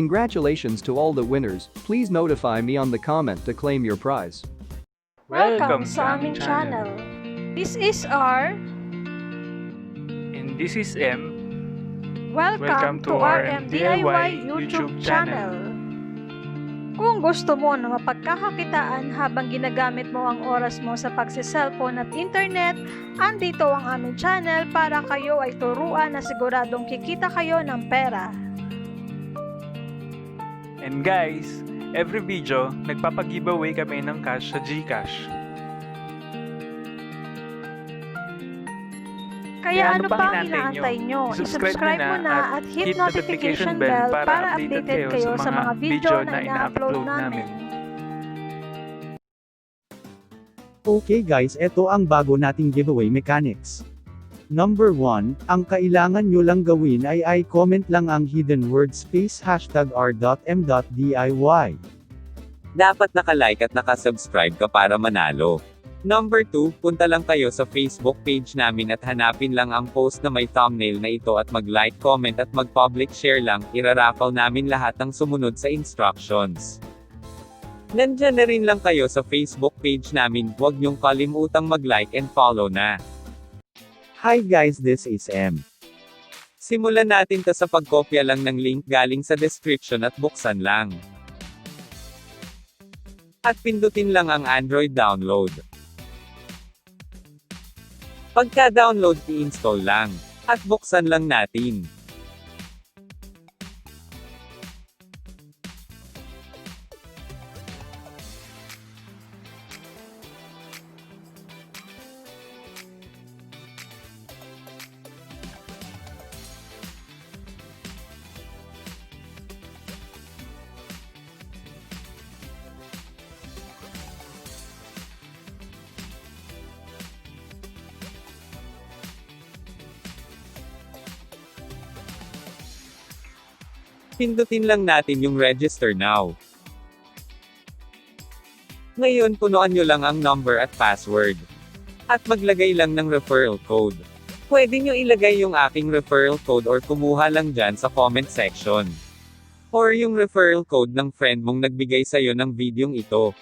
Congratulations to all the winners, please notify me on the comment to claim your prize. Welcome sa aming channel. This is R. And this is M. Welcome to RMDIY YouTube channel. Kung gusto mo na mapagkakakitaan habang ginagamit mo ang oras mo sa pagse-cellphone at internet, andito ang aming channel para kayo ay turuan na siguradong kikita kayo ng pera. And guys, every video, nagpapag-giveaway kami ng cash sa Gcash. Kaya ano pa ang inaantay nyo? I-subscribe mo na at hit notification bell para updated kayo sa mga video na ina-upload namin. Okay guys, ito ang bago nating giveaway mechanics. Number 1, ang kailangan nyo lang gawin ay i-comment lang ang hidden word space hashtag r.m.diy. Dapat naka-like at naka-subscribe ka para manalo. Number 2, punta lang kayo sa Facebook page namin at hanapin lang ang post na may thumbnail na ito at mag-like, comment at mag-public share lang, iraraffle namin lahat ng sumunod sa instructions. Nandyan na rin lang kayo sa Facebook page namin, huwag niyong kalimutang mag-like and follow na. Hi guys, this is M. Simulan natin to sa pagkopya lang ng link galing sa description at buksan lang. At pindutin lang ang Android download. Pagka-download, i-install lang. At buksan lang natin. Pindutin lang natin yung register now. Ngayon punuan nyo lang ang number at password. At maglagay lang ng referral code. Pwede nyo ilagay yung aking referral code or kumuha lang dyan sa comment section. Or yung referral code ng friend mong nagbigay sa'yo ng videong ito.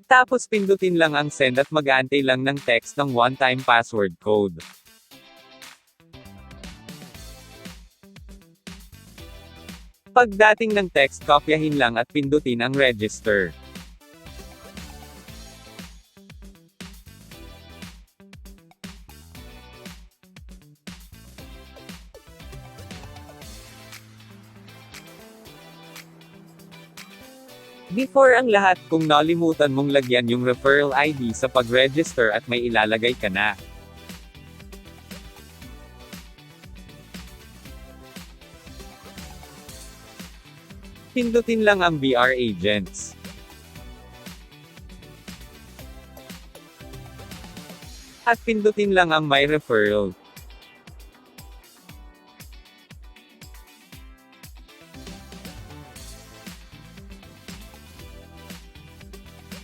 Tapos pindutin lang ang send at mag-aantay lang ng text ng one-time password code. Pagdating ng text, kopyahin lang at pindutin ang register. Before ang lahat, kung nalimutan mong lagyan yung referral ID sa pag-register at may ilalagay ka na. Pindutin lang ang BR agents. At pindutin lang ang My Referral.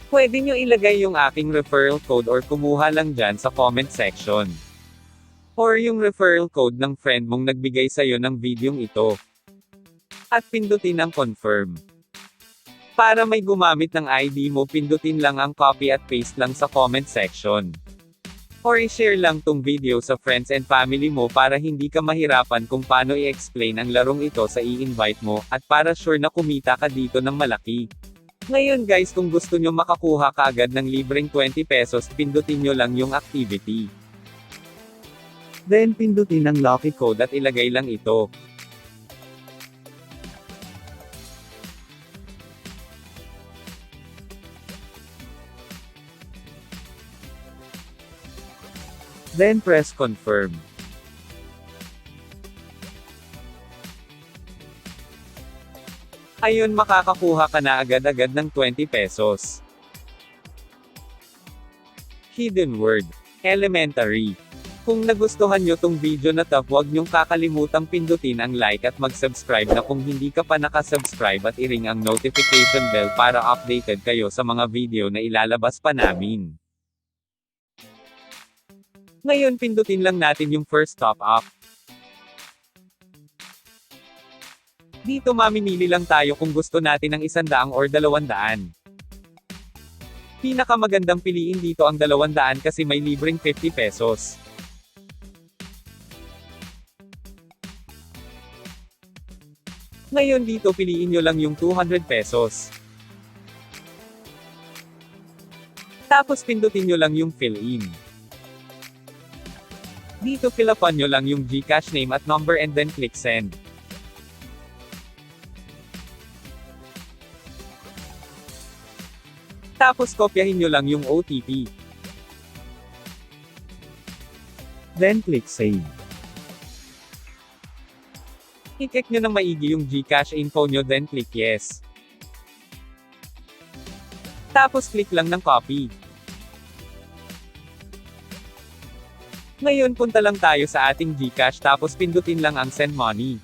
Pwede nyo ilagay yung aking referral code or kumuha lang dyan sa comment section. Or yung referral code ng friend mong nagbigay sa'yo ng videong ito. At pindutin ang confirm. Para may gumamit ng ID mo, pindutin lang ang copy at paste lang sa comment section. Or i-share lang tong video sa friends and family mo para hindi ka mahirapan kung paano i-explain ang larong ito sa i-invite mo, at para sure na kumita ka dito ng malaki. Ngayon guys, kung gusto nyo makakuha kaagad ng libreng 20 pesos, pindutin nyo lang yung activity. Then pindutin ang lucky Code at ilagay lang ito. Then press confirm. Ayun, makakakuha ka na agad-agad ng 20 pesos. Hidden word. Elementary. Kung nagustuhan nyo tong video na to, huwag nyong kakalimutang pindutin ang like at mag-subscribe na kung hindi ka pa nakasubscribe at i-ring ang notification bell para updated kayo sa mga video na ilalabas pa namin. Ngayon pindutin lang natin yung first top up. Dito mamimili lang tayo kung gusto natin ng 100 or 200. Pinakamagandang piliin dito ang 200 kasi may libreng 50 pesos. Ngayon dito piliin nyo lang yung 200 pesos. Tapos pindutin nyo lang yung fill in. Dito fill upan nyo lang yung Gcash name at number and then click send. Tapos kopyahin nyo lang yung OTP. Then click save. I-check nyo ng maigi yung Gcash info nyo then click yes. Tapos click lang ng copy. Ngayon punta lang tayo sa ating Gcash tapos pindutin lang ang send money.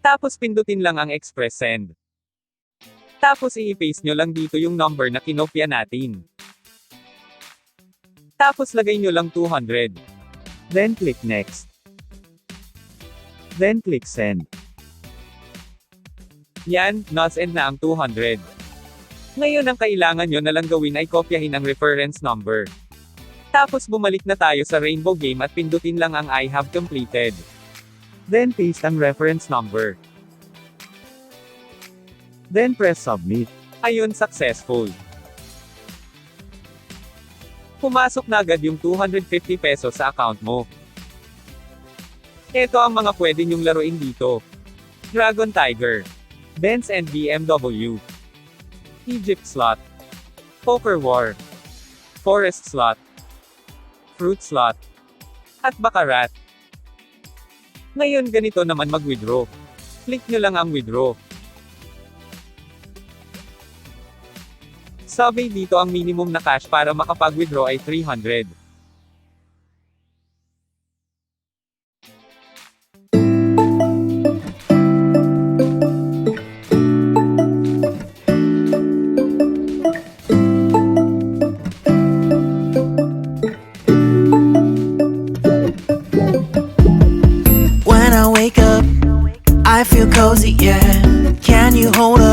Tapos pindutin lang ang express send. Tapos i-paste nyo lang dito yung number na kinopya natin. Tapos lagay nyo lang 200. Then click next. Then click send. Yan, na-send na ang 200. Ngayon ang kailangan nyo na lang gawin ay kopyahin ang reference number. Tapos bumalik na tayo sa Rainbow Game at pindutin lang ang I have completed. Then paste ang reference number. Then press submit. Ayun, successful. Pumasok na agad yung 250 pesos sa account mo. Ito ang mga pwede nyong laruin dito. Dragon Tiger, Benz and BMW, Egypt Slot, Poker War, Forest Slot, Fruit Slot, at Baccarat. Ngayon ganito naman mag-withdraw. Click nyo lang ang withdraw. Sabi dito ang minimum na cash para makapag-withdraw ay 300. When I wake up, I feel cozy, yeah. Can you hold